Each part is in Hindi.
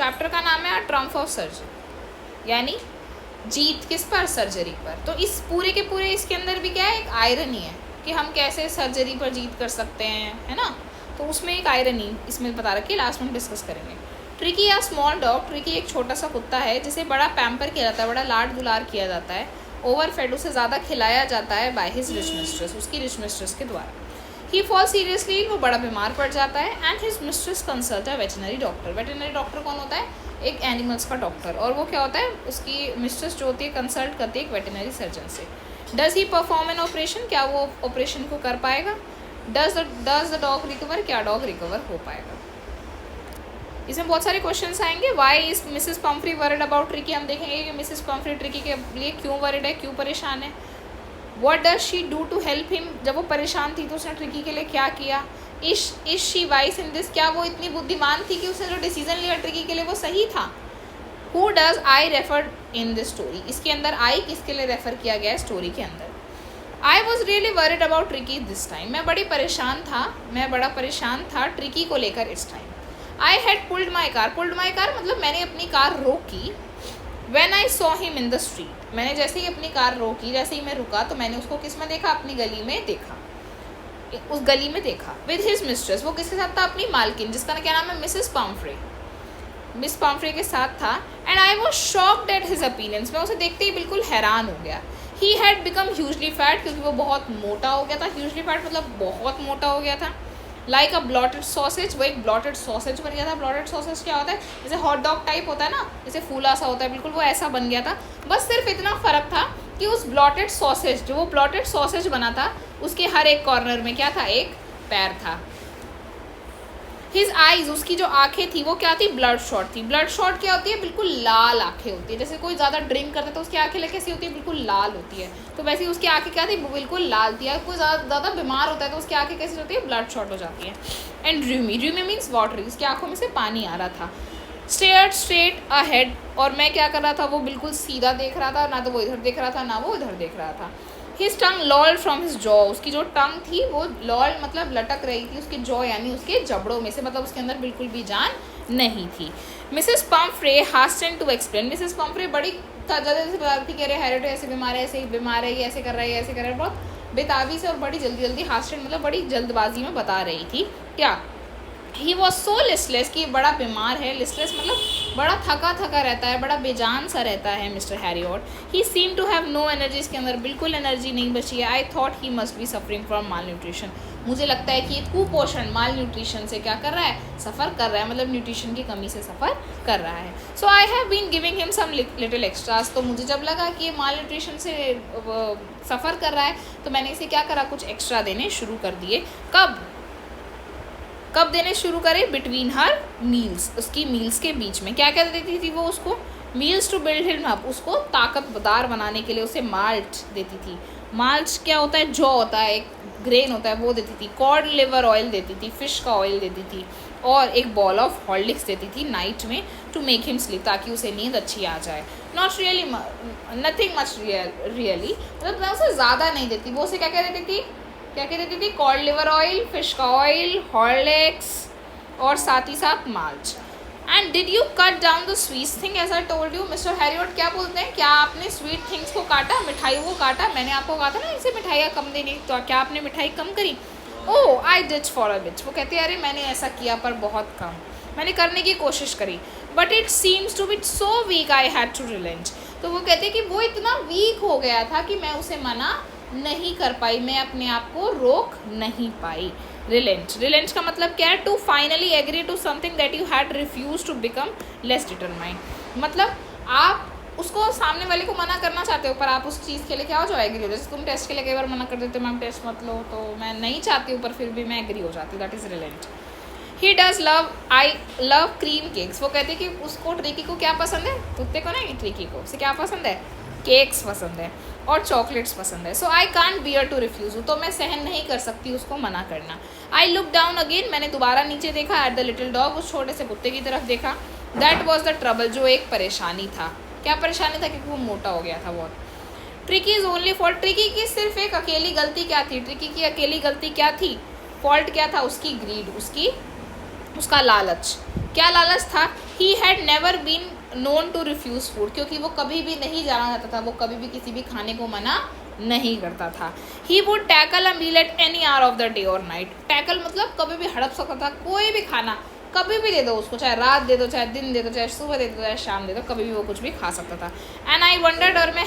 चैप्टर का नाम है ट्रम्फ ऑफ सर्जरी, यानी जीत किस पर, सर्जरी पर। तो इस पूरे के पूरे इसके अंदर भी क्या है, एक आयरनी है कि हम कैसे सर्जरी पर जीत कर सकते हैं, है ना। तो उसमें एक आयरनी इसमें बता रखी है, लास्ट में हम डिस्कस करेंगे। ट्रिकी या स्मॉल डॉग, ट्रिकी एक छोटा सा कुत्ता है जिसे बड़ा पैम्पर किया जाता है, बड़ा लाड दुलार किया जाता है। ओवर फेड, उसे ज़्यादा खिलाया जाता है बाय हिज रिच मिस्ट्रेस, उसकी रिच मिस्ट्रेस के द्वारा। ही फॉल सीरियसली, वो बड़ा बीमार पड़ जाता है। And his mistress consult a veterinary doctor, veterinary doctor कौन होता है, एक एनिमल्स का डॉक्टर, और वो क्या होता है, उसकी मिस्ट्रेस जो होती है कंसल्ट करती है एक वेटनरी सर्जन से। Does he perform an operation, क्या वो ऑपरेशन को कर पाएगा। डज द डॉग रिकवर, क्या डॉग रिकवर हो पाएगा। इसमें बहुत सारे क्वेश्चंस आएंगे। Why is Mrs Pumphrey worried about Tricki, हम देखेंगे कि मिसेस पम्फ्री ट्रिकी के लिए क्यों वरिड है, क्यों परेशान है। What does she do to help him, जब वो परेशान थी तो उसने ट्रिकी के लिए क्या किया। Is she vice in this, क्या वो इतनी बुद्धिमान थी कि उसने जो डिसीजन लिया ट्रिकी के लिए वो सही था। Who does I refer in this story, इसके अंदर आई किसके लिए रेफर किया गया है स्टोरी के अंदर। I was really worried about tricky this time, मैं बड़ा परेशान था ट्रिकी को लेकर इस time. I had pulled my car मतलब मैंने अपनी कार रोकी। When I saw him in the street, मैंने जैसे ही अपनी कार रोकी, जैसे ही मैं रुका तो मैंने उसको किस में देखा, अपनी गली में देखा, उस गली में देखा। विद हिज मिस्ट्रेस, वो किसके साथ था, अपनी मालकिन, जिसका क्या नाम है, मिसेस पम्फ्रे, मिस पम्फ्रे के साथ था। And I was shocked at his appearance, मैं उसे देखते ही बिल्कुल हैरान हो गया। He had become hugely fat, क्योंकि वो बहुत मोटा हो गया था। ह्यूजली फैट मतलब बहुत मोटा हो गया था। लाइक अ ब्लॉटेड सॉसेज, वो एक ब्लॉटेड सॉसेज बन गया था। ब्लॉटेड सॉसेज क्या होता है, जैसे हॉट डॉग टाइप होता है ना, जैसे फूला सा होता है, बिल्कुल वो ऐसा बन गया था। बस सिर्फ इतना फ़र्क था कि उस ब्लॉटेड सॉसेज, जो वो ब्लॉटेड सॉसेज बना था, उसके हर एक कॉर्नर में क्या था, एक पैर था। हिज आइज, उसकी जो आंखें थी वो क्या थी, ब्लड शॉट थी। ब्लड शॉट क्या होती है, बिल्कुल लाल आंखें होती है। जैसे कोई ज़्यादा ड्रिंक करता है तो उसकी आंखें कैसी होती है, बिल्कुल लाल होती है। तो वैसे ही उसकी आंखें क्या थी, बिल्कुल लाल थी। कोई ज़्यादा बीमार होता है तो उसकी आंखें कैसी होती है, ब्लड शॉट हो जाती है। एंड ड्रीमी मीन्स वाटरी, उसकी आंखों में से पानी आ रहा था। स्टेयर्ड स्ट्रेट अहेड, और मैं क्या कर रहा था, वो बिल्कुल सीधा देख रहा था, ना तो वो इधर देख रहा था ना वो इधर देख रहा था। His tongue लॉल्ड from his jaw, उसकी जो टंग थी वो लॉल्ड मतलब लटक रही थी उसके जॉ यानी उसके जबड़ों में से, मतलब उसके अंदर बिल्कुल भी जान नहीं थी। Mrs Pumphrey hastened to explain, Mrs Pumphrey बड़ी जल्दी से बता रही थी कि अरे हैरिट ऐसे बीमार है, ऐसे बीमार है, ये ऐसे कर रहा है, ऐसे कर रहा है, बहुत बेताबी से और बड़ी जल्दी हास्टेंड मतलब बड़ी जल्दबाजी में बता रही थी। क्या, ही वॉज सो लिस्टलेस, कि बड़ा बीमार है। लिस्टलेस मतलब बड़ा थका रहता है, बड़ा बेजान सा रहता है Mr Herriot. He seem to have no energy, इसके अंदर बिल्कुल एनर्जी नहीं बची है। I thought he must be suffering from malnutrition, मुझे लगता है कि ये कुपोषण माल न्यूट्रिशन से क्या कर रहा है, सफ़र कर रहा है, मतलब न्यूट्रिशन की कमी से सफ़र कर रहा है। So I have been giving him some little extras, तो मुझे जब लगा कि ये माल न्यूट्रिशन से सफ़र कर रहा है तो मैंने इसे क्या करा, कुछ एक्स्ट्रा देने शुरू कर दिए। कब देने शुरू करे, बिटवीन हर मील्स, उसकी मील्स के बीच में। क्या क्या देती थी वो उसको, meals to build him up, उसको ताकतदार बनाने के लिए उसे माल्ट देती थी। माल्ट क्या होता है, जौ होता है, एक ग्रेन होता है, वो देती थी। कॉड लिवर ऑयल देती थी, फिश का ऑयल देती थी, और एक बॉल ऑफ हॉर्लिक्स देती थी नाइट में टू मेक हिम स्लीप, ताकि उसे नींद अच्छी आ जाए। Not really, nothing much really, मतलब मैं उसे ज़्यादा नहीं देती। वो उसे क्या क्या देती थी, कॉड लिवर ऑयल, फिश का ऑयल, हॉर्लिक्स और साथ ही साथ malt. And did you cut down the sweet thing as I told you, Mr Herriot क्या बोलते हैं, क्या आपने स्वीट थिंग्स को काटा, मिठाई को काटा, मैंने आपको कहा था ना इसे मिठाइयाँ कम देनी, तो क्या आपने मिठाई कम करी। Oh I did for a bit, वो कहते हैं अरे मैंने ऐसा किया पर बहुत कम, मैंने करने की कोशिश करी। But it seems to be so weak I had to relent, तो वो कहते हैं कि वो इतना वीक हो गया था कि मैं उसे मना नहीं कर पाई, मैं अपने आप को रोक नहीं पाई। रिलेंट का मतलब क्या है, to finally agree to something that you had refused to become less determined, मतलब आप उसको सामने वाले को मना करना चाहते हो पर आप उस चीज़ के लिए क्या हो जाओ, एग्री हो। जैसे तुम टेस्ट के लिए कई बार मना कर देते हो, मैम टेस्ट मत लो, तो मैं नहीं चाहती हूँ पर फिर भी मैं एग्री हो जाती हूँ, that is reliant. He does love, I love cream cakes, वो कहते हैं कि उसको ट्रिकी को क्या पसंद है, कुत्ते को नहीं, ट्रिकी को उसे क्या पसंद है, केक्स पसंद है और चॉकलेट्स पसंद है। So I can't bear to refuse, तो मैं सहन नहीं कर सकती उसको मना करना। आई लुक डाउन अगेन, मैंने दोबारा नीचे देखा, एट द लिटिल डॉग, उस छोटे से कुत्ते की तरफ देखा। दैट वॉज द ट्रबल, जो एक परेशानी था। क्या परेशानी था, क्योंकि वो मोटा हो गया था बहुत। Tricky is only fault, tricky की सिर्फ एक अकेली गलती क्या थी, ट्रिकी की अकेली गलती क्या थी, फॉल्ट क्या था, उसकी ग्रीड, उसका लालच। क्या लालच था? He had never been known to refuse food, क्योंकि वो कभी भी नहीं जाना चाहता था, वो कभी भी किसी भी खाने को मना नहीं करता था। He would tackle a meal at any hour of the day और नाइट। टैकल मतलब कभी भी हड़प सकता था, कोई भी खाना कभी भी दे दो उसको, चाहे रात दे दो, चाहे दिन दे दो, चाहे सुबह दे दो, चाहे शाम दे दो, कभी भी वो कुछ भी खा सकता था। एंड आई वंडर्ड, और मैं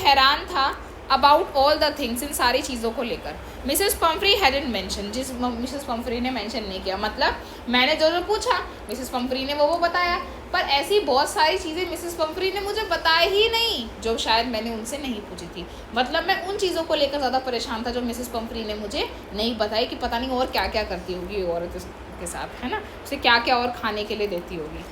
हैरान था अबाउट ऑल द थिंग्स, इन सारी चीज़ों को लेकर। मिसेस पम्फ्री हैडंट मेंशन, जिस मिसेस पम्फ्री ने मेंशन नहीं किया, मतलब मैंने जो पूछा मिसेस पम्फ्री ने वो बताया, पर ऐसी बहुत सारी चीज़ें मिसेस पम्फ्री ने मुझे बताई ही नहीं जो शायद मैंने उनसे नहीं पूछी थी। मतलब मैं उन चीज़ों को लेकर ज़्यादा परेशान था जो मिसेस पम्फ्री ने मुझे नहीं बताई, कि पता नहीं और क्या क्या करती होगी औरत के साथ, है ना, उसे क्या क्या और खाने के लिए देती होगी।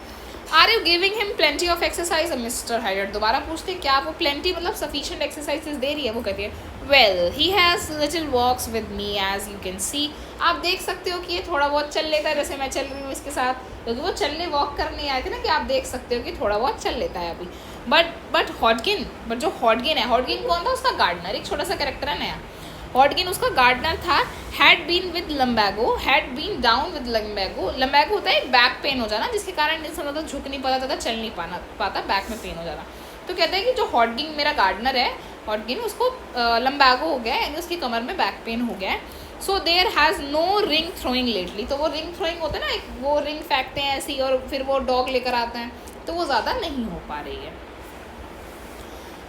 Are you giving him plenty of exercise? Mr Herriot दोबारा पूछते क्या वो प्लेंटी मतलब सफिशिएंट एक्सरसाइजेज दे रही है? वो कहती है well he has little walks with me as you can see. आप देख सकते हो कि ये थोड़ा बहुत चल लेता है, जैसे मैं चल रही हूँ इसके साथ, क्योंकि वो चलने वॉक करने आए थे ना, कि आप देख सकते हो कि थोड़ा बहुत चल लेता है अभी। बट जो हॉडगिन है, हॉडगिन कौन था? उसका गार्डनर, एक छोटा सा कैरेक्टर है नया। हॉडगिन उसका गार्डनर था। Had been with lumbago, had been down with lumbago. Lumbago होता है एक बैक पेन हो जाना, जिसके कारण इंसान मतलब झुक नहीं पाता था, चल नहीं पाता, बैक में पेन हो जाना। तो कहते हैं कि जो हॉडगिन मेरा गार्डनर है, हॉडगिन, उसको लम्बैगो हो गया है, यानी उसकी कमर में बैक पेन हो गया है। So there has no ring throwing lately. तो वो रिंग थ्रोइंग होता है ना, एक वो रिंग फेंकते हैं ऐसी और फिर वो डॉग लेकर आते हैं, तो वो ज़्यादा नहीं हो पा रही है।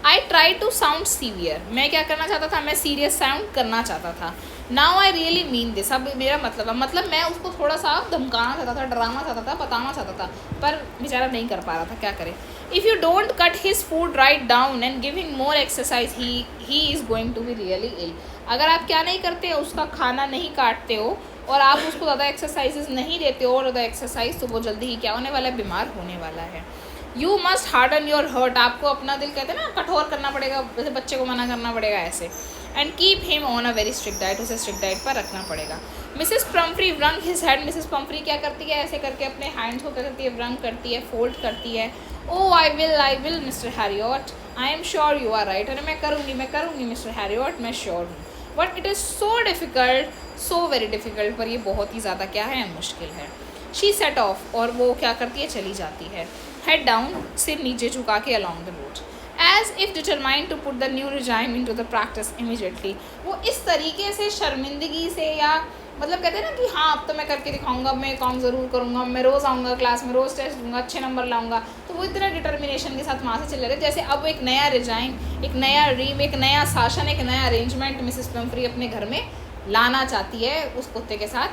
I try to sound severe, मैं क्या करना चाहता था? मैं सीरियस साउंड करना चाहता था। Now I really mean this, अब मेरा मतलब है, मतलब मैं उसको थोड़ा सा धमकाना चाहता था, डराना चाहता था, बताना चाहता था, पर बेचारा नहीं कर पा रहा था, क्या करे। If you don't cut his food right down and give him more exercise he is going to be really ill. अगर आप क्या नहीं करते हो, उसका खाना नहीं काटते हो और आप उसको ज़्यादा एक्सरसाइजेज नहीं देते हो और ज़्यादा एक्सरसाइज, तो वो जल्दी ही क्या होने वाला है? बीमार होने वाला है। You must harden your heart, आपको अपना दिल, कहते हैं ना, कठोर करना पड़ेगा, जैसे बच्चे को मना करना पड़ेगा ऐसे। And keep him on a very strict diet, उसे स्ट्रिक्ट डाइट पर रखना पड़ेगा। Mrs Pumphrey wrung his head, Mrs Pumphrey क्या करती है? ऐसे करके अपने हैंड्स को क्या करती है? व्रंग करती है, फोल्ड करती है। Oh I will Mr Herriot, I am sure you are right. अरे मैं करूँगी मिस्टर हैरियट, मैं श्योर हूँ। But it is so difficult, so very difficult, पर ये बहुत ही ज़्यादा क्या है? मुश्किल है। शी सेट ऑफ, और वो क्या करती है? चली जाती है। हेड डाउन, सिर नीचे झुका के along the road, as if determined to put the new regime into the practice immediately. वो इस तरीके से शर्मिंदगी से, या मतलब कहते हैं ना कि हाँ अब तो मैं करके दिखाऊंगा, मैं काम ज़रूर करूँगा, मैं रोज़ आऊँगा क्लास में, रोज़ टेस्ट दूंगा, अच्छे नंबर लाऊंगा, तो वो इतना डिटर्मिनेशन के साथ वहाँ से चले रहे, जैसे अब एक नया रिजाइम, एक नया रीम, एक नया शासन, एक नया अरेंजमेंट मिसेस पम्फ्री अपने घर में लाना चाहती है, उस कुत्ते के साथ,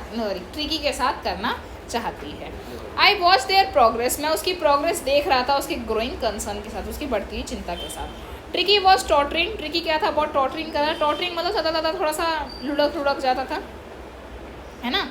ट्रिकी के साथ करना चाहती है। आई वॉच देयर प्रोग्रेस, मैं उसकी प्रोग्रेस देख रहा था, उसकी ग्रोइंग कंसर्न के साथ, उसकी बढ़ती हुई चिंता के साथ। ट्रिकी वॉज टॉटरिंग, ट्रिकी क्या था? बहुत टॉटरिंग कर रहा। टॉटरिंग मतलब ज़्यादा थोड़ा सा लुढ़क जाता था, है ना।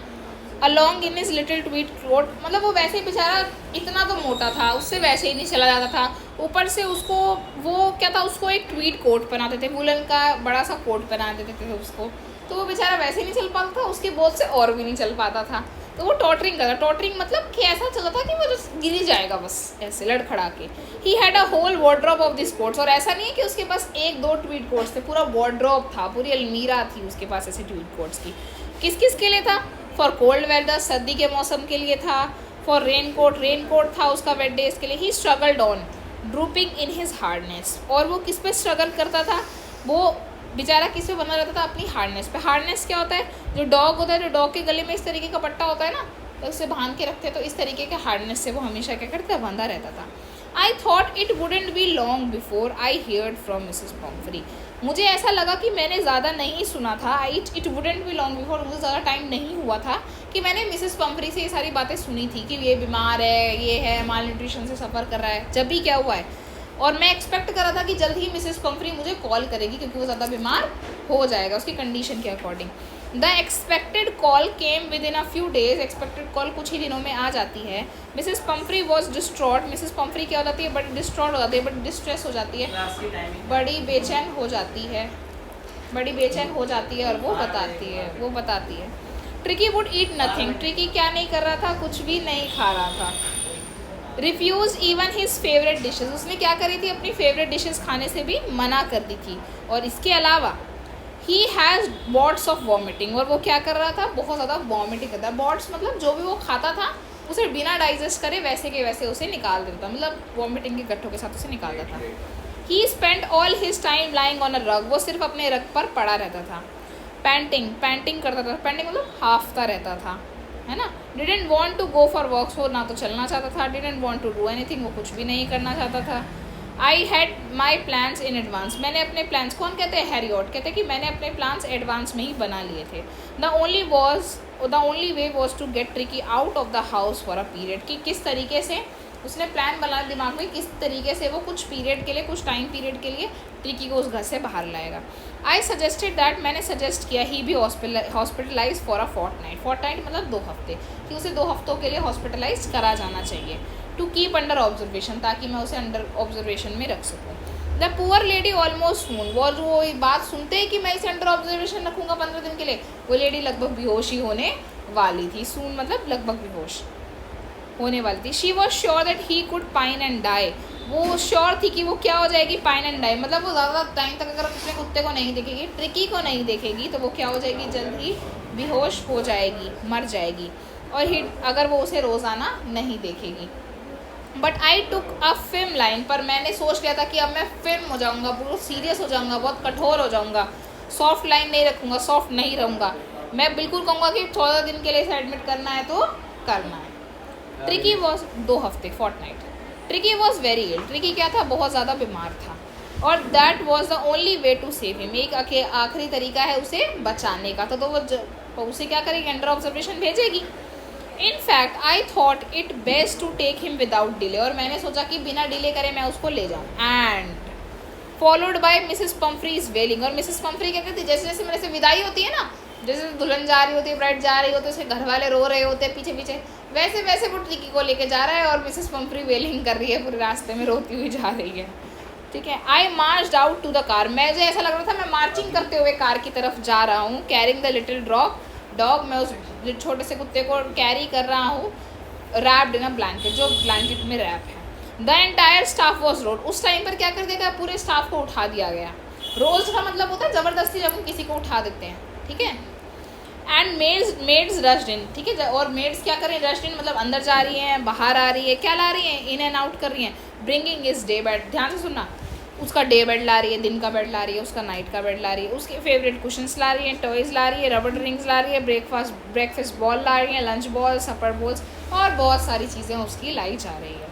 Along in his little tweed coat, मतलब वो वैसे ही बेचारा इतना तो मोटा था, उससे वैसे ही नहीं चला जाता था, ऊपर से उसको वो क्या था, उसको एक ट्वीट कोट पहनाते थे, वुलन का बड़ा सा कोट पहना देते थे उसको, तो वो बेचारा वैसे ही नहीं चल पाता था, उसके बोझ से और भी नहीं चल पाता था, तो वो टॉटरिंग कर रहा। टॉटरिंग मतलब कि ऐसा चला था कि वो गिर ही जाएगा बस ऐसे लड़खड़ा के। He had a whole wardrobe of this coats, और ऐसा नहीं है कि उसके पास एक दो ट्वीट कोट्स थे, पूरा वार्डरोब था, पूरी अलमीरा थी उसके पास ऐसे ट्वीट कोट्स की। किस किस के लिए था? फॉर कोल्ड वेदर, सर्दी के मौसम के लिए था। फॉर रेनकोट था उसका वेट डेज के लिए। He struggled on drooping in his hardness, और वो किस पे स्ट्रगल करता था? वो बेचारा किस पे बना रहता था? अपनी हार्डनेस पे। हार्डनेस क्या होता है? जो डॉग होता है, जो डॉग के गले में इस तरीके का पट्टा होता है ना, तो उसे बांध के रखते हैं, तो इस तरीके के हार्डनेस से वो हमेशा क्या करता है? बंधा रहता था। आई thought it wouldn't be long before I heard from Mrs Pomfrey, मुझे ऐसा लगा कि मैंने ज़्यादा नहीं सुना था। It wouldn't be long before, मुझे ज़्यादा टाइम नहीं हुआ था कि मैंने मिसेस पम्फ्री से ये सारी बातें सुनी थी कि ये बीमार है, ये है, माल न्यूट्रिशन से सफ़र कर रहा है। जब भी क्या हुआ है, और मैं एक्सपेक्ट कर रहा था कि जल्द ही मिसेस पम्फ्री मुझे कॉल करेगी, क्योंकि वो ज़्यादा बीमार हो जाएगा उसकी कंडीशन के according. The expected call came with in a few days, expected call कुछ ही दिनों में आ जाती है। Mrs Pomfrey was distraught, Mrs Pumphrey क्या हो जाती है? बड़ी डिस्ट्रॉट हो जाती है, बड़ी डिस्ट्रेस हो जाती है, बड़ी बेचैन हो जाती है, और वो बताती है। Tricky would eat nothing, tricky क्या नहीं कर रहा था? कुछ भी नहीं खा रहा था। Refuse even his favourite dishes, उसने क्या करी थी? अपनी फेवरेट डिशेस खाने से भी मना कर दी थी। और इसके अलावा he has bots of vomiting, और वो क्या कर रहा था? बहुत ज़्यादा वॉमिटिंग करता है। बॉट्स मतलब जो भी वो खाता था उसे बिना डाइजेस्ट करे वैसे के वैसे उसे निकाल देता, मतलब वॉमिटिंग के गट्ठों के साथ उसे निकाल देता। He spend all his time lying on a rug, वो सिर्फ अपने रग पर पड़ा रहता था। पैंटिंग करता था, पैंटिंग मतलब हाफता रहता था, है ना। Didn't want to go for walks, वो ना तो चलना चाहता था। Didn't want to do anything, वो कुछ भी नहीं करना चाहता था। I had my plans in advance, मैंने अपने प्लान्स, कौन कहते हैं, हैरियट कहते हैं कि मैंने अपने प्लान्स एडवांस में ही बना लिए थे। The only way was to get Tricki out of the house for a period, कि किस तरीके से उसने प्लान बना दिमाग में, किस तरीके से वो कुछ पीरियड के लिए, कुछ टाइम पीरियड के लिए ट्रिकी को उस घर से बाहर लाएगा। आई सजेस्टेड दैट, मैंने सजेस्ट किया ही भी हॉस्पिटलाइज फॉर अ फोर्टनाइट मतलब 2 हफ्ते, कि उसे 2 हफ्तों के लिए हॉस्पिटलाइज करा जाना चाहिए। टू कीप अंडर ऑब्जर्वेशन, ताकि मैं उसे अंडर ऑब्जर्वेशन में रख सकूँ। द पुअर लेडी ऑलमोस्ट सून, वो बात सुनते ही कि मैं इसे अंडर ऑब्जर्वेशन रखूँगा 15 दिन के लिए, वो लेडी लगभग बेहोश ही होने वाली थी। सून मतलब लगभग बेहोश होने वाली थी। She was sure that he could pine and die, वो श्योर थी कि वो क्या हो जाएगी, पाइन एंड डाई, मतलब वो ज़्यादा टाइम तक अगर अपने कुत्ते को नहीं देखेगी, ट्रिकी को नहीं देखेगी, तो वो क्या हो जाएगी, जल्द ही बेहोश हो जाएगी, मर जाएगी। और अगर वो उसे रोज़ाना नहीं देखेगी। But I took a film line, पर मैंने सोच लिया था कि अब मैं फिल्म हो जाऊँगा, बहुत सीरियस हो जाऊँगा, बहुत कठोर हो जाऊँगा, सॉफ्ट लाइन नहीं रखूँगा, सॉफ्ट नहीं रहूँगा, मैं बिल्कुल कहूँगा कि 14 दिन के लिए इसे एडमिट करना है तो करना है। ट्रिकी वॉज 2 हफ्ते, fortnight. Tricki was very ill, Tricki क्या था, बहुत ज़्यादा बीमार था, और that was the only way to save him, एक आखिरी तरीका है उसे बचाने का, तो वो उसे क्या करेगी, अंडर ऑब्जर्वेशन भेजेगी। In fact I thought it best to take him without delay, और मैंने सोचा कि बिना डिले करे मैं उसको ले जाऊँ। एंड फॉलोड बाय मिसेस पम्फ्रीज वेलिंग, और मिसेस पम्फ्री क्या कहती, जैसे जैसे मेरे से विदाई होती है ना, जैसे दुल्हन जा रही होती है, ब्राइड जा रही होती है, उसके घर वाले रो रहे होते हैं पीछे पीछे, वैसे वैसे वो ट्रिकी को लेके जा रहा है, और मिसेस पम्फ्री वेलिंग कर रही है, पूरे रास्ते में रोती हुई जा रही है। ठीक है। I marched out to the car, मुझे ऐसा लग रहा था मैं मार्चिंग करते हुए कार की तरफ जा रहा हूँ। कैरिंग द लिटिल डॉग, मैं उस छोटे से कुत्ते को कैरी कर रहा हूँ, रैप्ड इन अ ब्लैंकेट, जो ब्लैंकेट में रैप है। The entire staff was road, उस टाइम पर क्या कर दिया गया, पूरे स्टाफ को उठा दिया गया। रोज का मतलब होता है ज़बरदस्ती, जब हम किसी को उठा देते हैं, ठीक है। एंड मेड्स रश्ड इन, ठीक है, और मेड्स क्या करें, रश्ड इन मतलब अंदर जा रही हैं, बाहर आ रही है, क्या ला रही हैं, इन एंड आउट कर रही हैं। ब्रिंगिंग इज डे बेड, ध्यान से सुनना, उसका डे बेड ला रही है, दिन का बेड ला रही है, उसका नाइट का बेड ला रही है, उसके फेवरेट कुशंस ला रही है, टॉयज़ ला रही है, रबर रिंग्स ला रही है, ब्रेकफास्ट बॉल ला रही है, लंच बॉल, सपर बॉल्स, और बहुत सारी चीज़ें उसकी लाई जा रही है।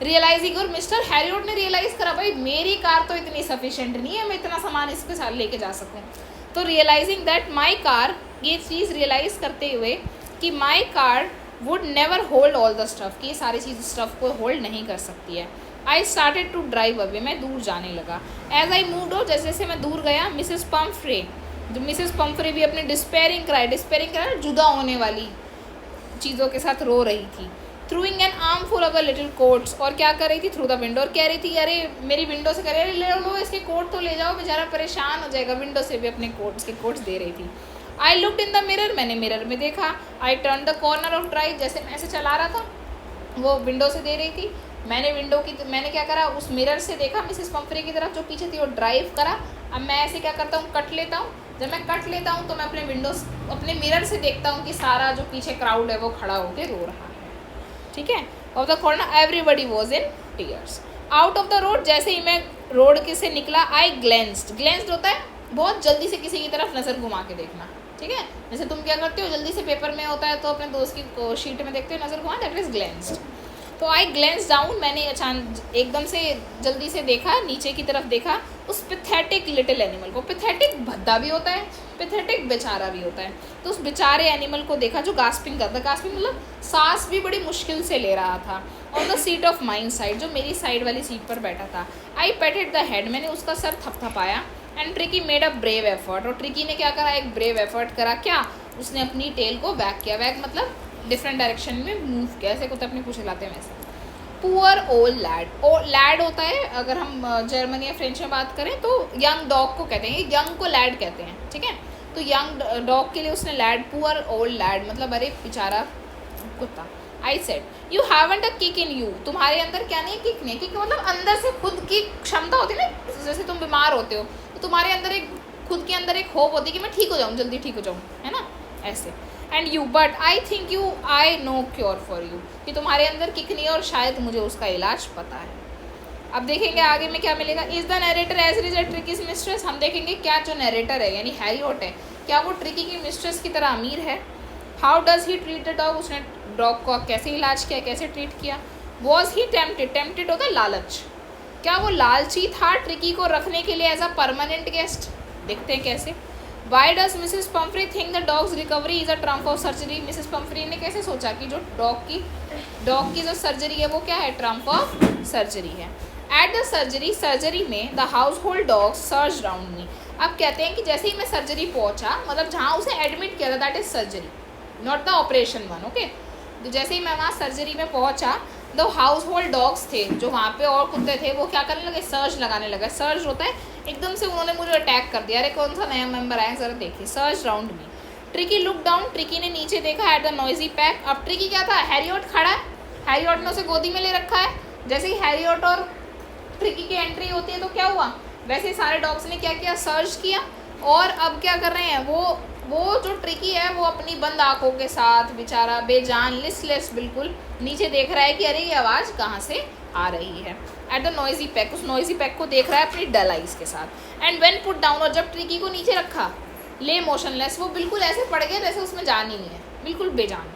रियलाइजिंग, और मिस्टर हैरियट ने रियलाइज़ करा, भाई मेरी कार तो इतनी सफिशेंट नहीं है, मैं इतना सामान इसके साथ लेके जा सकूँ। तो रियलाइजिंग दैट माई कार, ये चीज़ रियलाइज़ करते हुए कि my car would never hold all the stuff, कि ये सारी चीज़ स्टफ़ को होल्ड नहीं कर सकती है। I started to drive away, मैं दूर जाने लगा। एज आई मूव्ड आउट, जैसे जैसे मैं दूर गया, मिसेस पम्फ्रे भी अपने डिस्पेयरिंग क्राई, जुदा होने वाली चीज़ों के साथ रो रही थी। Throwing an armful of the little coats, और क्या कर रही थी, थ्रू द विंडो, और कह रही थी, अरे मेरी विंडो से कह रही, अरे ले लो इसके कोट तो ले जाओ, बेचारा परेशान हो जाएगा, विंडो से भी अपने कोट्स दे रही थी। I looked in the mirror, मैंने मिरर में देखा। I turn the corner of drive, जैसे मैं ऐसे चला रहा था, वो विंडो से दे रही थी, मैंने क्या करा, उस मिरर से देखा मिसेस पम्फ्रे की तरफ जो पीछे थी, वो ड्राइव करा। अब मैं ऐसे क्या करता हूँ, कट लेता हूँ, जब मैं कट लेता हूँ तो मैं अपने मिरर से देखता हूँ कि सारा जो पीछे क्राउड है वो खड़ा होकर रो रहा है, ठीक है। Of the corner everybody was in tears. Out of the road, जैसे ही मैं रोड से निकला, आई ग्लेंस्ड होता है बहुत जल्दी से किसी की तरफ नज़र घुमा के देखना, ठीक है। जैसे तुम क्या करते हो, जल्दी से पेपर में होता है तो अपने दोस्त की शीट में देखते हो, नज़र घुमा, दैट इज ग्लेंस्ड। तो आई ग्लेंस डाउन, मैंने अचानक एकदम से जल्दी से देखा, नीचे की तरफ देखा, उस पैथेटिक लिटिल एनिमल को। पैथेटिक भद्दा भी होता है, पैथेटिक बेचारा भी होता है। तो उस बेचारे एनिमल को देखा जो गास्पिंग करता, गास्पिंग मतलब सांस भी बड़ी मुश्किल से ले रहा था। On the seat of mine side, जो मेरी साइड वाली सीट पर बैठा था। आई पेटेड द हेड, मैंने उसका सर थपथपाया। And Tricki made a brave effort, और ट्रिकी ने क्या करा, एक ब्रेव एफर्ट करा। क्या, उसने अपनी टेल को वैग किया, वैग मतलब डिफरेंट डायरेक्शन में मूव किया, ऐसे कुत्ते अपनी पूंछ हिलाते हैं वैसे। पुअर ओल्ड लैड होता है, अगर हम जर्मनी या फ्रेंच में बात करें तो यंग डॉग को कहते हैं, यंग को लैड कहते हैं, ठीक है। तो यंग डॉग के लिए उसने लैड, पुअर ओल्ड लैड मतलब अरे बेचारा कुत्ता। I said you haven't a kick in you, तुम्हारे अंदर क्या नहीं है, किक नहीं। किक मतलब अंदर से खुद की क्षमता होती है ना, जैसे तुम बीमार होते हो तो तुम्हारे अंदर खुद के अंदर एक होप होती है कि मैं ठीक हो जाऊँ, जल्दी ठीक हो जाऊँ, है ना, ऐसे। And you but I think you I know cure for you, कि तुम्हारे अंदर किक नहीं है और शायद मुझे उसका इलाज पता है। अब देखेंगे आगे में क्या मिलेगा। Is the narrator as rich a Tricki's mistress, हम देखेंगे क्या जो नरेटर है यानी हैरियट है क्या वो ट्रिकी की मिस्ट्रेस की तरह अमीर है। How does he treat the dog, उसने डॉग को कैसे इलाज किया, कैसे ट्रीट किया। वॉज ही टेम्पटेड, टेम्पटेड होता है लालच, क्या वो लालची था ट्रिकी को रखने के लिए एज अ परमानेंट गेस्ट। देखते हैं कैसे। Why does Mrs Pomfrey think the dogs recovery is a Trump of surgery, Mrs Pomfrey ने कैसे सोचा कि जो डॉग की जो सर्जरी है वो क्या है, ट्रम्प ऑफ सर्जरी है। एट द सर्जरी में the household dog search round me, अब कहते हैं कि जैसे ही मैं सर्जरी पहुंचा, मतलब जहाँ उसे एडमिट किया था, that is surgery not the operation one, okay. तो जैसे ही मैं वहाँ सर्जरी में पहुंचा, द हाउस होल्ड डॉग्स थे जो वहाँ पे और कुत्ते थे, वो क्या करने लगे, सर्च लगाने लगे। सर्च होता है एकदम से उन्होंने मुझे अटैक कर दिया, अरे कौन सा नया मेंबर आया जरा देखिए। सर्च राउंड मी, ट्रिकी लुक डाउन, ट्रिकी ने नीचे देखा एट द नॉइजी पैक। अब ट्रिकी क्या था, हैरियट खड़ा है, हैरियट ने उसे गोदी में ले रखा है। जैसे ही हैरियट और ट्रिकी की एंट्री होती है तो क्या हुआ, वैसे ही सारे डॉग्स ने क्या किया, सर्च किया। और अब क्या कर रहे हैं, वो जो ट्रिकी है वो अपनी बंद आंखों के साथ बेचारा बेजान लिस्टलेस बिल्कुल नीचे देख रहा है कि अरे ये आवाज़ कहाँ से आ रही है। एट द नॉइजी पैक, उस नॉइजी पैक को देख रहा है अपनी डल आइज के साथ। एंड व्हेन पुट डाउन, और जब ट्रिकी को नीचे रखा, ले मोशनलेस, वो बिल्कुल ऐसे पड़ गया जैसे उसमें जान ही नहीं है, बिल्कुल बेजान,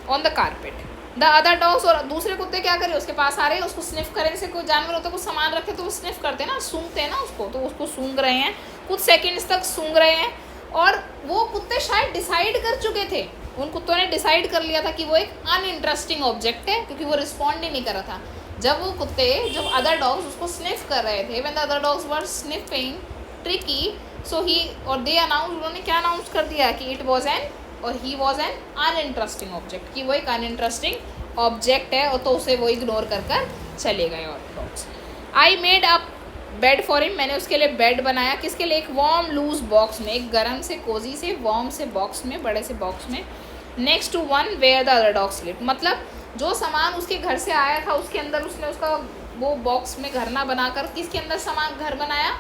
on the carpet. The other dogs, और दूसरे कुत्ते क्या करें, उसके पास आ रहे हैं, उसको स्निफ करें। जैसे कोई जानवर होता है कुछ सामान रखे तो वो स्निफ करते हैं ना, सूंघते हैं ना उसको, तो उसको सूंघ रहे हैं, कुछ सेकेंड्स तक सूंघ रहे हैं। और वो कुत्ते शायद डिसाइड कर चुके थे, उन कुत्तों ने डिसाइड कर लिया था कि वो एक अनइंटरेस्टिंग ऑब्जेक्ट है, क्योंकि वो रिस्पॉन्ड ही नहीं कर रहा था। जब वो कुत्ते, जब अदर डॉग्स उसको स्निफ कर रहे थे, when the other dogs were sniffing Tricki, so he, और दे अनाउंस, उन्होंने क्या अनाउंस कर दिया कि इट वॉज एन, और he was an uninteresting object, कि वो एक अनइंटरेस्टिंग ऑब्जेक्ट है, और तो उसे वो इग्नोर कर चले गए और dogs. I made up bed for him, मैंने उसके लिए बेड बनाया, किसके लिए, एक वार्म लूज बॉक्स में, एक गर्म से कोजी से वार्म से बॉक्स में, बड़े से बॉक्स में, next to one where the other dog sleep, मतलब जो सामान उसके घर से आया था उसके अंदर उसने उसका वो बॉक्स में घर ना बनाकर किसके अंदर सामान घर बनाया,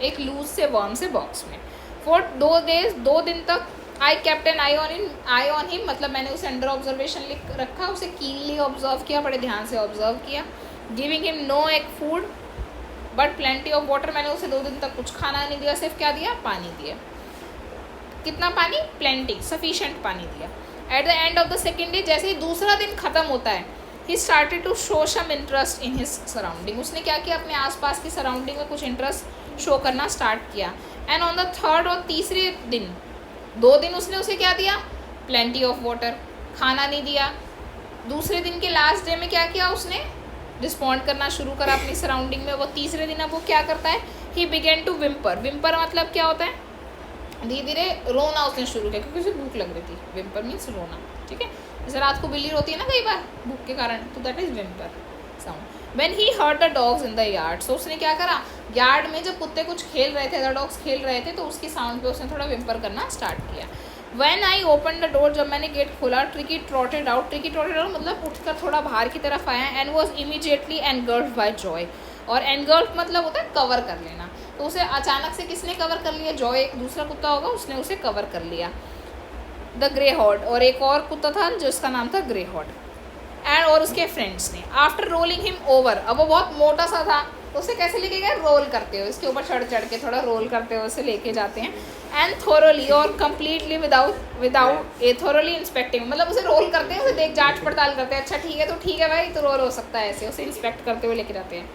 एक लूज से वार्म से बॉक्स में। फॉर 2 days, 2 दिन तक I kept an eye on him, मतलब मैंने उसे अंडर ऑब्जर्वेशन लिख रखा, उसे कीनली ऑब्जर्व किया, बड़े ध्यान से ऑब्जर्व किया। Giving him no egg food but plenty of water, मैंने उसे 2 दिन तक कुछ खाना नहीं दिया, सिर्फ क्या दिया, पानी दिया। कितना पानी, प्लेंटी, सफिशिएंट पानी दिया। At the end of the second day, जैसे ही दूसरा दिन खत्म होता है, he started to show some interest in his surrounding, उसने क्या किया, अपने आसपास की सराउंडिंग में कुछ इंटरेस्ट शो करना स्टार्ट किया। एंड ऑन द थर्ड, और तीसरे दिन, 2 दिन उसने उसे क्या दिया, प्लेंटी ऑफ वाटर, खाना नहीं दिया। दूसरे दिन के लास्ट डे में क्या किया, उसने रिस्पॉन्ड करना शुरू करा अपनी सराउंडिंग में। वो तीसरे दिन अब वो क्या करता है, he began to whimper, whimper मतलब क्या होता है, धीरे धीरे रोना उसने शुरू किया, क्योंकि उसे भूख लग रही थी, विम्पर मीन्स रोना, ठीक है। जैसे रात को बिल्ली रोती है ना कई बार भूख के कारण, तो that is whimper sound. When he heard the dogs in the yard, so उसने क्या करा, यार्ड में जब कुत्ते कुछ खेल रहे थे, अदर डॉग्स खेल रहे थे, तो उसकी साउंड पे उसने थोड़ा विम्पर करना स्टार्ट किया। When I open the door, जब मैंने गेट खोला, Tricki trotted out, Tricki trotted out मतलब उठकर थोड़ा बाहर की तरफ आया, and was immediately engulfed by joy, और एनगल्फ मतलब होता है कवर कर लेना, तो उसे अचानक से किसने कवर कर लिया, जॉय एक दूसरा कुत्ता होगा उसने उसे कवर कर लिया। द ग्रे हॉर्ड, और एक और कुत्ता था जिसका नाम था ग्रे हॉर्ड, एंड और उसके फ्रेंड्स ने। आफ्टर रोलिंग हिम ओवर, अब वो बहुत मोटा सा था, तो उसे कैसे लेके गए, रोल करते हुए, इसके ऊपर चढ़ चढ़ के थोड़ा रोल करते हुए उसे लेके जाते हैं। एंड थोरोली, और कम्प्लीटली विदाउट ए थोरोली इंस्पेक्टिंग, मतलब उसे रोल करते हैं, उसे देख जांच पड़ताल करते हैं, अच्छा ठीक है तो ठीक है भाई, तो रोल हो सकता है, ऐसे उसे इंस्पेक्ट करते हुए लेके जाते हैं।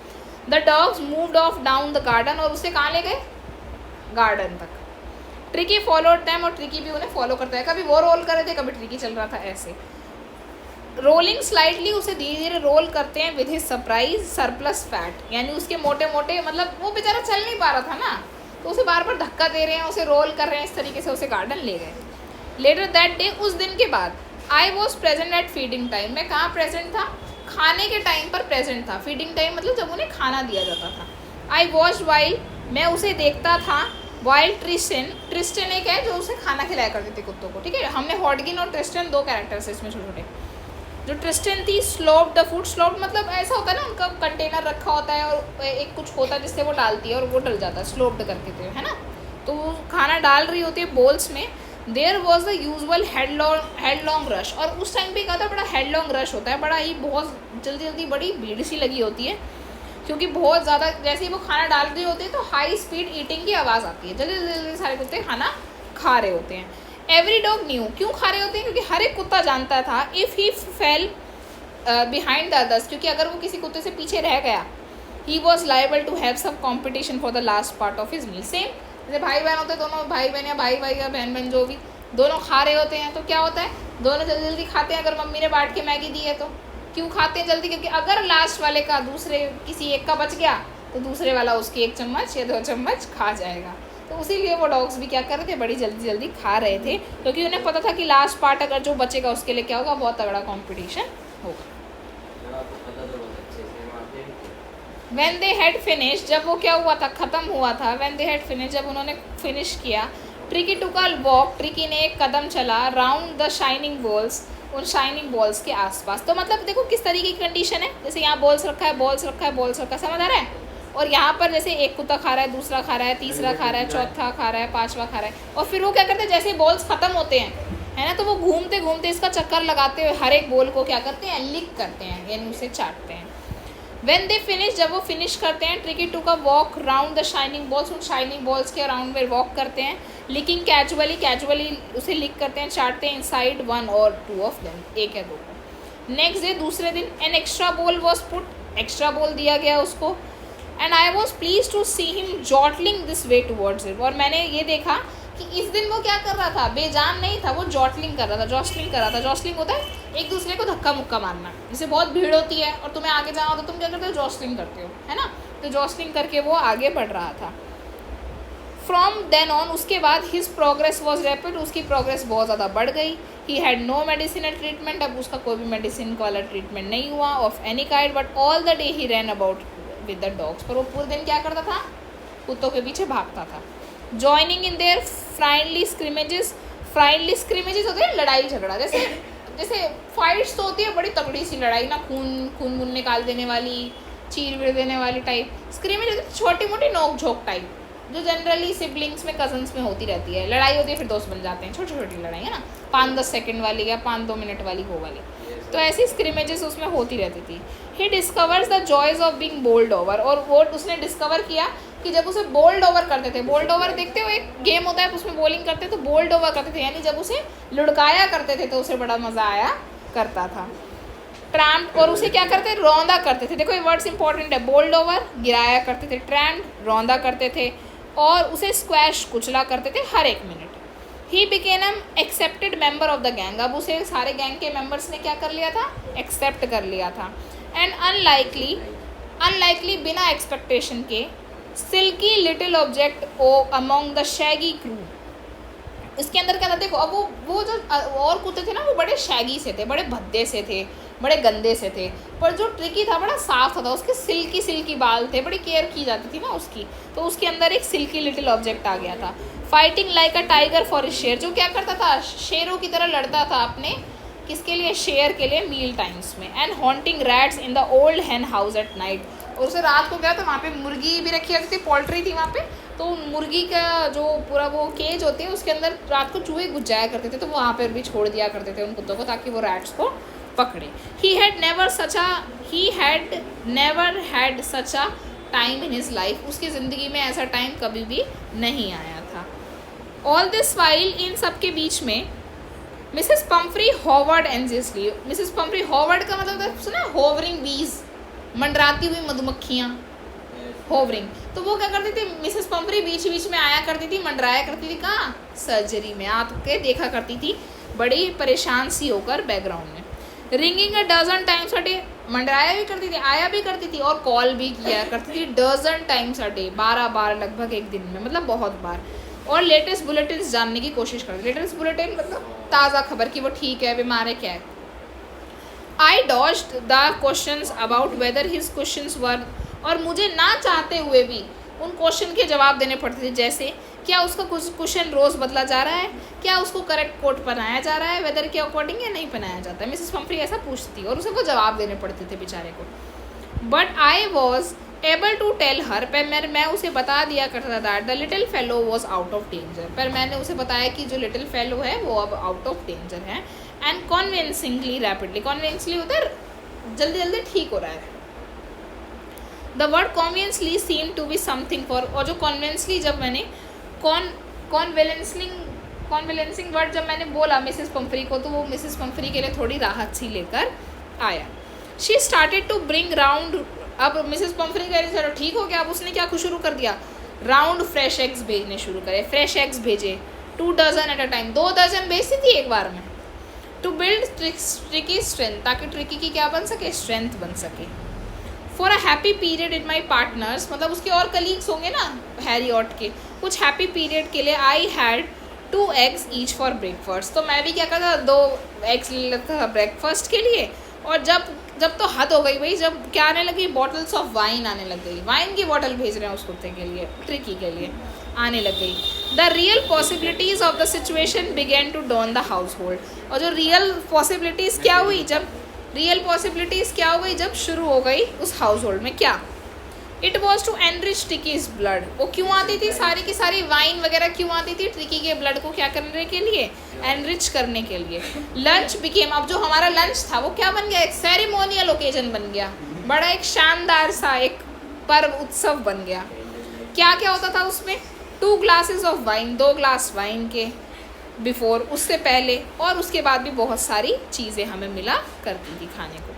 The dogs moved of down the garden, और उसे कहाँ ले गए, गार्डन तक। ट्रिकी फॉलोड देम, और ट्रिकी भी उन्हें फॉलो करता है, कभी वो रोल कर रहे थे, कभी ट्रिकी चल रहा था ऐसे। रोलिंग स्लाइटली, उसे धीरे धीरे रोल करते हैं, with his surprise surplus fat, यानी उसके मोटे मोटे, मतलब वो बेचारा चल नहीं पा रहा था ना, तो उसे बार बार धक्का दे रहे हैं, उसे रोल कर रहे हैं, इस तरीके से उसे गार्डन ले गए। लेटर दैट डे, उस दिन के बाद, I was present at feeding time, मैं कहाँ प्रेजेंट था, खाने के टाइम पर प्रेजेंट था। फीडिंग टाइम मतलब जब उन्हें खाना दिया जाता था। आई वॉच वाइल, मैं उसे देखता था, वाइल ट्रिस्टन एक है जो उसे खाना खिलाया करती थी कुत्तों को, ठीक है। हमने हॉडगिन और ट्रिस्टन 2 कैरेक्टर्स है इसमें छोटे छोटे। जो ट्रिस्टन थी, स्लोप द फूड, स्लोप मतलब ऐसा होता है ना, उनका कंटेनर रखा होता है और एक कुछ होता है जिससे वो डालती है और वो डल जाता है, स्लोप्ड करके थे, है ना, तो वो खाना डाल रही होती है बोल्स में। There was the usual headlong rush, और उस टाइम पे क्या था, बड़ा हेडलॉन्ग रश होता है, बड़ा ही बहुत जल्दी जल्दी बड़ी भीड़ सी लगी होती है, क्योंकि बहुत ज़्यादा जैसे ही वो खाना डाल रही होती है तो हाई स्पीड ईटिंग की आवाज़ आती है, जल्दी जल्दी जल्दी सारे कुत्ते खाना खा रहे होते हैं। एवरी डॉग न्यू, क्यों खा रहे होते हैं, क्योंकि हर एक कुत्ता जानता था if he fell behind the others, क्योंकि अगर वो किसी कुत्ते से पीछे रह गया, he was liable to have some competition for the last part of his meal. Same जैसे भाई बहन होते हैं, दोनों भाई बहन या भाई भाई या बहन बहन जो भी, दोनों खा रहे होते हैं, तो क्या होता है, दोनों जल्दी जल्दी खाते हैं। अगर मम्मी ने बांट के मैगी दी है तो क्यों खाते हैं जल्दी, क्योंकि अगर लास्ट वाले का दूसरे किसी एक का बच गया तो दूसरे वाला उसकी 1 चम्मच या 2 चम्मच खा जाएगा। तो उसीलिए वो डॉग्स भी क्या कर रहे थे, बड़ी जल्दी जल्दी खा रहे थे, क्योंकि उन्हें पता था कि लास्ट पार्ट अगर जो बचेगा उसके लिए क्या होगा, बहुत तगड़ा कॉम्पिटिशन होगा। When they had finished, जब वो क्या हुआ था, ख़त्म हुआ था, when they had finished, जब उन्होंने फिनिश किया, ट्रिकी टू का वॉक, ट्रिकी ने एक कदम चला, राउंड द शाइनिंग बॉल्स, उन शाइनिंग बॉल्स के आसपास। तो मतलब देखो किस तरीके की कंडीशन है, जैसे यहाँ बॉल्स रखा है, बॉल्स रखा है, बॉल्स रखा है, समझ आ रहा है, और यहाँ पर जैसे एक कुत्ता खा रहा है, दूसरा खा रहा है, तीसरा खा रहा है, चौथा खा रहा है, 5वां खा रहा है, और फिर वो क्या करते हैं, जैसे बॉल्स ख़त्म होते हैं, है ना, तो वो घूमते घूमते इसका चक्कर लगाते हुए हर एक बॉल को क्या करते हैं, लिक करते हैं, यानी उसे चाटते हैं। When they finish, जब वो फिनिश करते हैं, ट्रिकी टू का walk round the shining balls, उन शाइनिंग बॉल्स के अराउंड में वॉक करते हैं, लिकिंग कैजुअली उसे लिक करते हैं, चाटते हैं इनसाइड 1 or 2 ऑफ देम, 1 या 2 को। नेक्स्ट डे, दूसरे दिन, an extra ball was put, extra ball दिया गया उसको, and I was please to see him jotting this way towards it, और मैंने ये देखा कि इस दिन वो क्या कर रहा था, बेजान नहीं था, वो जॉटलिंग कर रहा था, जॉस्लिंग कर रहा था। जॉस्लिंग होता है एक दूसरे को धक्का मुक्का मारना, जैसे बहुत भीड़ होती है और तुम्हें आगे जाना हो तो तुम क्या करते हो, जॉस्लिंग करते हो, है ना, तो जॉस्लिंग करके वो आगे बढ़ रहा था। फ्रॉम देन ऑन, उसके बाद हिज प्रोग्रेस वॉज रैपिड, उसकी प्रोग्रेस बहुत ज़्यादा बढ़ गई। He had no medicinal treatment, अब उसका कोई भी मेडिसिन वाला ट्रीटमेंट नहीं हुआ of any kind, but all the day he ran about with the dogs, पर वो पूरे दिन क्या करता था, कुत्तों के पीछे भागता था। Joining in their friendly scrimmages, friendly scrimmages होते हैं लड़ाई झगड़ा, जैसे फाइट्स तो होती है बड़ी तगड़ी सी लड़ाई ना, खून निकाल देने वाली, चीर विर देने वाली टाइप। स्क्रिमेज छोटी मोटी नोक झोंक टाइप, जो जनरली सिबलिंग्स में, कजन्स में होती रहती है। लड़ाई होती है फिर दोस्त बन जाते हैं, छोटी छोटी लड़ाई है ना, 5-10 सेकंड वाली या 5-2 मिनट वाली हो वाली, तो ऐसी स्क्रिमेजेस उसमें होती रहती थी। He discovers the joys of being bowled over, और वो उसने डिस्कवर किया कि जब उसे बोल्ड ओवर करते थे, बोल्ड ओवर देखते हो एक गेम होता है उसमें बॉलिंग करते तो बोल्ड ओवर करते थे, यानी जब उसे लुढ़काया करते थे तो उसे बड़ा मज़ा आया करता था। ट्रैम्प, और उसे क्या करते, रौंदा करते थे, देखो ये वर्ड्स इंपॉर्टेंट है, बोल्ड ओवर गिराया करते थे, ट्रैम्प रौंदा करते थे, और उसे स्क्वैश कुचला करते थे हर 1 minute. He बिकेन an accepted member of the gang, अब उसे सारे गैंग के मेंबर्स ने क्या कर लिया था, एक्सेप्ट कर लिया था। एंड अनलाइकली बिना एक्सपेक्टेशन के, सिल्की लिटिल ऑब्जेक्ट ओ अमोंग द शैगी क्रू, इसके अंदर क्या था, देखो अब वो जो और कुत्ते थे ना, वो बड़े शैगी से थे, बड़े भद्दे से थे, बड़े गंदे से थे, पर जो ट्रिकी था बड़ा साफ था, उसके सिल्की बाल थे, बड़ी केयर की जाती थी ना उसकी, तो उसके अंदर एक सिल्की लिटिल ऑब्जेक्ट आ गया था। Fighting like a tiger for a शेर, जो क्या करता था, शेरों की तरह लड़ता था अपने किसके लिए, शेर के लिए, मील टाइम्स में। And hunting rats in the old hen house at night, और उसे रात को क्या था, वहाँ पे मुर्गी भी रखी रहती थी, पोल्ट्री थी वहाँ पे, तो मुर्गी का जो पूरा वो केज होती है उसके अंदर रात को चूहे घुस जाया करते थे, तो वो वहाँ पर भी छोड़ दिया करते थे उन कुत्तों को, ताकि वो रैट्स को पकड़े। ही had never had such a time in his life, उसकी ज़िंदगी में ऐसा टाइम कभी भी नहीं आया था। ऑल दिस वाइल, इन सब के बीच में, Mrs Pumphrey hovered anxiously, Mrs Pumphrey hovered का मतलब सुना, होवरिंग बीज, मंडराती हुई मधुमक्खियाँ, होवरिंग, तो वो क्या करती थी, मिसेस पम्फ्री बीच बीच में आया करती थी, मंडराया करती थी, कहाँ, सर्जरी में आके देखा करती थी, बड़ी परेशान सी होकर बैकग्राउंड में। Ringing a dozen times a day, मंडराया भी करती थी, आया भी करती थी, और कॉल भी किया करती थी, डजन टाइम्स अ डे, 12 बार लगभग एक दिन में, मतलब बहुत बार। और लेटेस्ट बुलेटिन जानने की कोशिश करती, लेटेस्ट बुलेटिन मतलब ताज़ा खबर कि वो ठीक है, बीमार है, क्या है। I dodged the questions about whether his questions were, और मुझे ना चाहते हुए भी उन क्वेश्चन के जवाब देने पड़ते थे, जैसे क्या उसका कुछ क्वेश्चन रोज़ बदला जा रहा है, क्या उसको करेक्ट कोट पहनाया जा रहा है वेदर के अकॉर्डिंग या नहीं पहनाया जाता है। मिसेस पम्फ्री ऐसा पूछती और उसे वो जवाब देने पड़ते थे बेचारे को। But I was able to tell her, पर मैं उसे बता दिया करता था that the little fellow was out of danger, पर मैंने उसे बताया कि जो लिटिल फेलो है वो अब आउट ऑफ डेंजर है। एंड कॉन्विंसिंगली रैपिडली, कॉन्विंसली उधर जल्दी जल्दी ठीक हो रहा है। The word convincingly seem to be something for, और जो कॉन्विंसली जब मैंने कॉन्विलेंसिंग वर्ड जब मैंने बोला मिसेस पंफरी को, तो वो मिसेस पंफरी के लिए थोड़ी राहत सी लेकर आया। She started to bring round, अब मिसेस पंफरी कह रही चलो ठीक हो गया, अब उसने क्या शुरू कर दिया, राउंड फ्रेश एग्स भेजने शुरू करे, फ्रेश एग्स भेजे 2 dozen at a time, 2 dozen भेजती थी एक बार में। टू बिल्ड ट्रिकी स्ट्रेंथ, ताकि ट्रिकी की क्या बन सके, स्ट्रेंथ बन सके। For a happy period in my partners, मतलब उसके और कलीग्स होंगे ना हैरियट के, कुछ हैप्पी पीरियड के लिए I had 2 eggs each for breakfast, तो मैं भी क्या करता, 2 eggs ले लेता था ब्रेकफास्ट के लिए। और जब तो हद हो गई भाई, जब क्या आने लगी, बॉटल्स ऑफ वाइन आने लग गई, वाइन की बॉटल भेज रहे हैं उस कुत्ते के लिए, ट्रिकी के लिए आने लग गई। The real possibilities of the situation begin to dawn the household, और जो रियल पॉसिबिलिटीज़ क्या हुई, जब जब शुरू हो गई उस हाउस होल्ड में क्या, it was to enrich Tricki's blood, वो क्यों आती थी, सारी की सारी वाइन वगैरह क्यों आती थी, ट्रिकी के ब्लड को क्या करने के लिए, एनरिच करने के लिए। लंच बिकेम, अब जो हमारा लंच था वो क्या बन गया, एक सेरेमोनियल ओकेजन बन गया, बड़ा एक शानदार सा एक पर्व उत्सव बन गया। क्या क्या होता था उसमें, 2 glasses of wine, 2 glass wine के बिफोर, उससे पहले और उसके बाद भी बहुत सारी चीज़ें हमें मिला करती थी खाने को।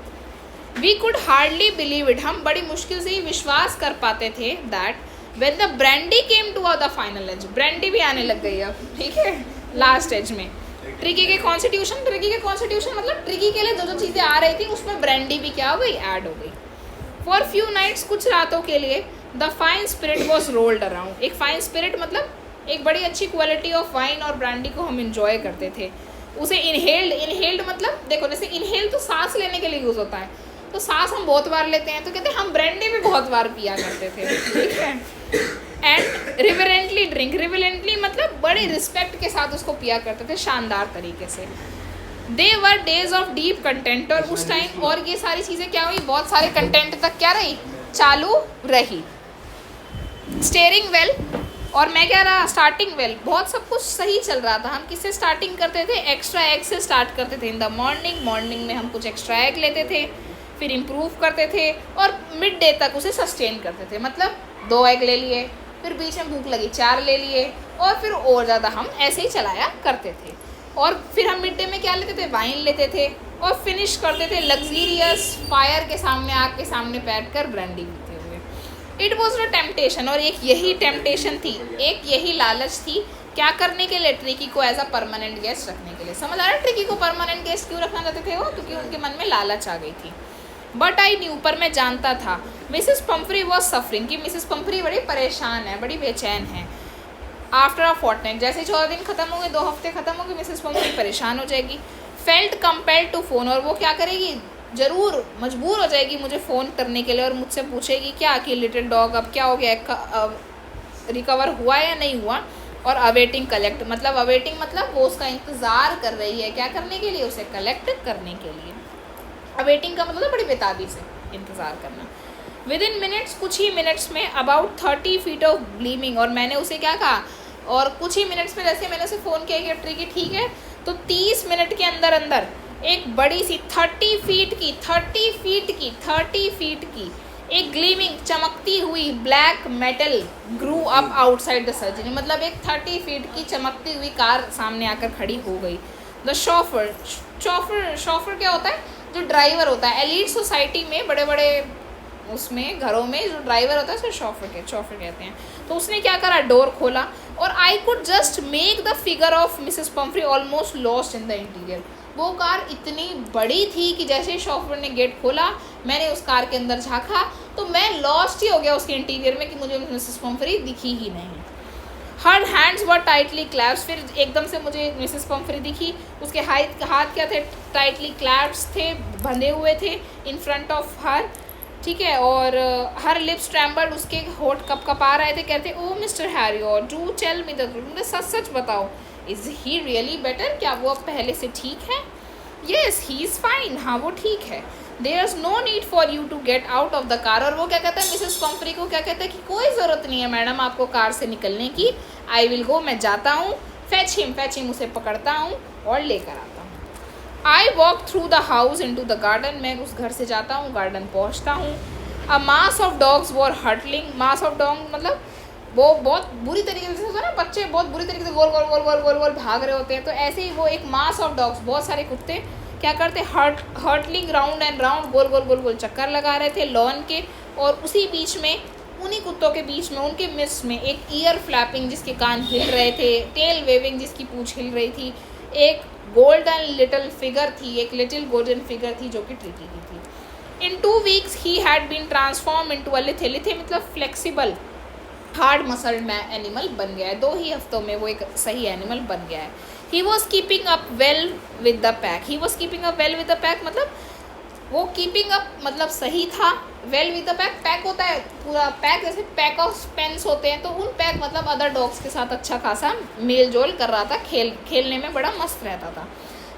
We could hardly believe it, हम बड़ी मुश्किल से ही विश्वास कर पाते थे that when the brandy came to the final edge, brandy भी आने लग गई अब, ठीक है, लास्ट एज में। ट्रिकी के कॉन्स्टिट्यूशन मतलब ट्रिकी के लिए जो जो चीज़ें आ रही थी उसमें ब्रांडी भी क्या हो गई, ऐड हो गई। फॉर फ्यू नाइट्स, कुछ रातों के लिए, the fine spirit was rolled around, एक फाइन स्पिरिट मतलब एक बड़ी अच्छी क्वालिटी ऑफ वाइन और ब्रांडी को हम इंजॉय करते थे। उसे इनहेल्ड मतलब देखो, जैसे इनहेल तो सांस लेने के लिए यूज़ होता है, तो सांस हम बहुत बार लेते हैं, तो कहते हैं हम ब्रांडी भी बहुत बार पिया करते थे, ठीक है। एंड रिवरेंटली ड्रिंक, रिवरेंटली मतलब बड़े रिस्पेक्ट के साथ उसको पिया करते थे, शानदार तरीके से। दे वर डेज ऑफ डीप कंटेंट, और उस टाइम और ये सारी चीज़ें क्या हुई, बहुत सारे कंटेंट तक क्या रही, चालू रही। स्टेयरिंग वेल, और मैं क्या रहा, स्टार्टिंग वेल, बहुत सब कुछ सही चल रहा था। हम किससे स्टार्टिंग करते थे, एक्स्ट्रा एग से स्टार्ट करते थे इन द मॉर्निंग में हम कुछ एक्स्ट्रा एग लेते थे, फिर इम्प्रूव करते थे और मिड डे तक उसे सस्टेन करते थे, मतलब 2 एग ले लिए, फिर बीच में भूख लगी 4 ले लिए, और फिर और ज़्यादा हम ऐसे ही चलाया करते थे। और फिर हम मिड डे में क्या लेते थे, वाइन लेते थे, और फिनिश करते थे लग्जीरियस फायर के सामने, आग के सामने बैठ कर ब्रांडी पीते हुए। इट वॉज अ टेम्पटेशन, और एक यही टेम्पटेशन थी, एक यही लालच थी, क्या करने के लिए, ट्रिकी को एज अ परमानेंट गेस्ट रखने के लिए। समझ आ रहा है ट्रिकी को परमानेंट गेस्ट क्यों रखना चाहते थे वो, क्योंकि उनके मन में लालच आ गई थी। बट आई न्यू, पर मैं जानता था, मिसेस पंफरी वॉज सफरिंग, कि मिसेस पंफरी बड़ी परेशान है, बड़ी बेचैन है। आफ्टर अ फोर्टनाइट, जैसे 14 दिन खत्म हो गए, 2 हफ्ते खत्म हो गए, मिसेस पंफरी परेशान हो जाएगी। फेल्ट कंपेल्ड टू फोन, और वो क्या करेगी, ज़रूर मजबूर हो जाएगी मुझे फ़ोन करने के लिए, और मुझसे पूछेगी क्या कि लिटिल डॉग अब क्या हो गया, रिकवर हुआ या नहीं हुआ। और अवेटिंग कलेक्ट, मतलब अवेटिंग मतलब वो उसका इंतज़ार कर रही है, क्या करने के लिए, उसे कलेक्ट करने के लिए। अवेटिंग का मतलब बड़ी बेताबी से इंतज़ार करना। विद इन मिनट्स, कुछ ही मिनट्स में, अबाउट 30 feet ऑफ ग्लीमिंग, और मैंने उसे क्या कहा, और कुछ ही मिनट्स में, जैसे मैंने उसे फ़ोन किया कि ट्रिकी ठीक है, तो 30 मिनट के अंदर अंदर एक बड़ी सी 30 feet की एक ग्लीमिंग चमकती हुई black metal grew up outside the surgery, मतलब एक 30 feet की चमकती हुई कार सामने आकर खड़ी हो गई। द शॉफर क्या होता है, जो ड्राइवर होता है एलीट सोसाइटी में, बड़े बड़े उसमें घरों में जो ड्राइवर होता है उसे शॉफर कहते हैं। तो उसने क्या करा, डोर खोला, और I could just make the figure of Mrs Pumphrey almost lost in the interior. वो कार इतनी बड़ी थी कि जैसे ही शॉफर ने गेट खोला, मैंने उस कार के अंदर झाँका तो मैं लॉस्ट ही हो गया उसके इंटीरियर में, कि मुझे मिसेस पंफरी दिखी ही नहीं। Her hands were tightly clasped, फिर एकदम से मुझे मिसेस पंफरी दिखी, उसके हाथ क्या थे, टाइटली क्लैप्स थे, बंधे हुए थे इन फ्रंट ऑफ हर, ठीक है। और हर लिप्स ट्रैम्बल्ड, उसके होठ कपकपा रहे थे, कहते oh Mr Herriot do tell me the truth, मुझे सच सच बताओ, इज़ ही रियली बेटर, क्या वो अब पहले से ठीक है। येस ही इज़ फाइन, हाँ वो ठीक है। There is no need for you to get out of the car. और वो क्या कहता है, मिसेस पम्फ्री को क्या कहता है कि कोई ज़रूरत नहीं है मैडम आपको कार से निकलने की। आई विल गो, मैं जाता हूँ। फैच हिम, उसे पकड़ता हूँ और लेकर आता हूँ। I walk through the house into the garden, मैं उस घर से जाता हूँ, गार्डन पहुँचता हूँ। A mass of dogs were hurtling, mass of dog मतलब वो बहुत बुरी तरीके से होता है ना, बच्चे बहुत बुरी तरीके से गोल गोल गोल गोल गोल गोल भाग रहे होते हैं, तो ऐसे ही वो एक मास ऑफ डॉग्स, बहुत सारे कुत्ते क्या करते, हर्टलिंग राउंड एंड राउंड, गोल गोल गोल गोल चक्कर लगा रहे थे लॉन के। और उसी बीच में, उन्हीं कुत्तों के बीच में, उनके मिस में एक ईयर फ्लैपिंग जिसके कान हिल रहे थे, टेल वेविंग जिसकी पूँछ हिल रही थी, एक गोल्डन लिटिल फिगर थी, एक लिटिल गोल्डन फिगर थी जो कि ट्रिकी की थी। In 2 weeks he had been transform into a lithe, lithe मतलब फ्लेक्सिबल हार्ड मसल्ड में एनिमल बन गया है। 2 ही हफ्तों में वो एक सही एनिमल बन गया है। He was keeping up well with the pack, he was keeping up well with the pack मतलब वो कीपिंग अप मतलब सही था, well with the pack, pack होता है पूरा पैक, जैसे पैक ऑफ पेन्स होते हैं, तो उन पैक मतलब अदर डॉग्स के साथ अच्छा खासा मेल जोल कर रहा था, खेलने में बड़ा मस्त रहता था।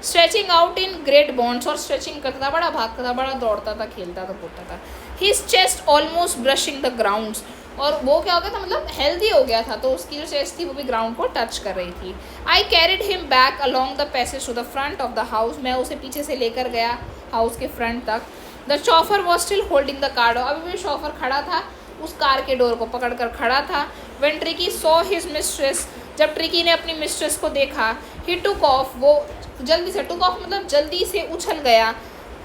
Stretching out in great bonds, और स्ट्रेचिंग करता था, बड़ा भागता था, बड़ा दौड़ता था, खेलता था, कूदता था। His chest almost brushing the grounds, और वो क्या हो गया था मतलब हेल्दी हो गया था, तो उसकी जो चेस्ट थी वो भी ग्राउंड को टच कर रही थी। I carried him back along the passage to the front of the house, मैं उसे पीछे से लेकर गया हाउस के फ्रंट तक। The chauffeur was still holding the car door, अभी भी शॉफर खड़ा था, उस कार के डोर को पकड़ कर खड़ा था। When tricky saw his mistress, जब ट्रिकी ने अपनी मिस्ट्रेस को देखा, ही टुक ऑफ, वो जल्दी से, टुक ऑफ मतलब जल्दी से उछल गया,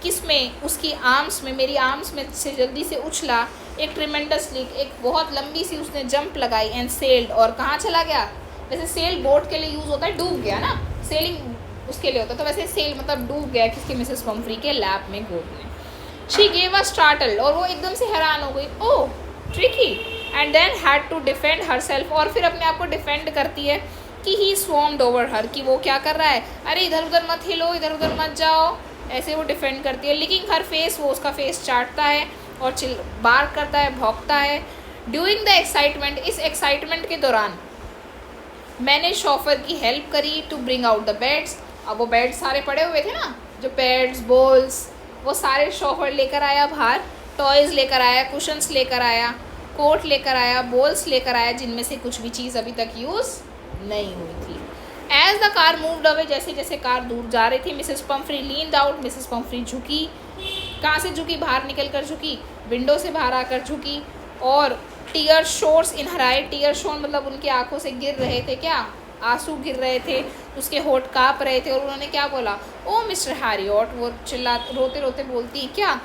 किसमें, उसकी आर्म्स में, मेरी आर्म्स में से जल्दी से उछला, एक ट्रिमेंडस लीक, एक बहुत लंबी सी उसने जंप लगाई, एंड सेल्ड, और कहाँ चला गया, वैसे सेल बोट के लिए यूज़ होता है, डूब गया ना, सेलिंग उसके लिए होता है, तो वैसे सेल मतलब डूब गया किसके, मिसेस पम्फ्री के लैप में, गोद में। शी गेव अ स्टार्टल, और वो एकदम से हैरान हो गई, oh Tricki, and then had to defend herself, और फिर अपने आप को डिफेंड करती है कि ही स्वॉर्म्ड ओवर हर, कि वो क्या कर रहा है, अरे इधर उधर मत हिलो, इधर उधर मत जाओ, ऐसे वो डिफेंड करती है। लिकिंग हर फेस, वो उसका फेस चाटता है और बार करता है, भौंकता है। ड्यूरिंग द एक्साइटमेंट, इस एक्साइटमेंट के दौरान मैंने शॉफर की हेल्प करी to bring out the beds, अब वो बेड सारे पड़े हुए थे ना, जो पैड्स बॉल्स, वो सारे शॉफर लेकर आया बाहर, टॉयज़ लेकर आया, कुशन्स लेकर आया, कोट लेकर आया, बॉल्स लेकर आया, जिनमें से कुछ भी चीज़ अभी तक यूज़ नहीं हुई थी। As the car moved away, जैसे जैसे कार दूर जा रही थी, Mrs Pomfrey leaned out, Mrs Pomfrey झुकी, कहाँ से झुकी, बाहर निकल कर झुकी, विंडो से बाहर आकर झुकी, और टीयर शोर्स इन हर आई, टीयर शोर मतलब उनकी आंखों से गिर रहे थे, क्या आंसू गिर रहे थे, उसके होठ काँप रहे थे, और उन्होंने क्या बोला, ओ मिस्टर हैरियट, वो चिल्ला रोते रोते बोलती है, क्या,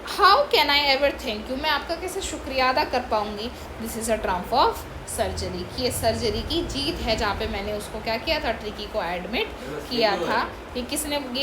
how can I ever thank you, मैं आपका कैसे शुक्रिया अदा कर पाऊँगी, this is a Trump of surgery, की ये सर्जरी की जीत है, जहाँ पे मैंने उसको क्या किया था, ट्रिकी को एडमिट किया था। ये किसने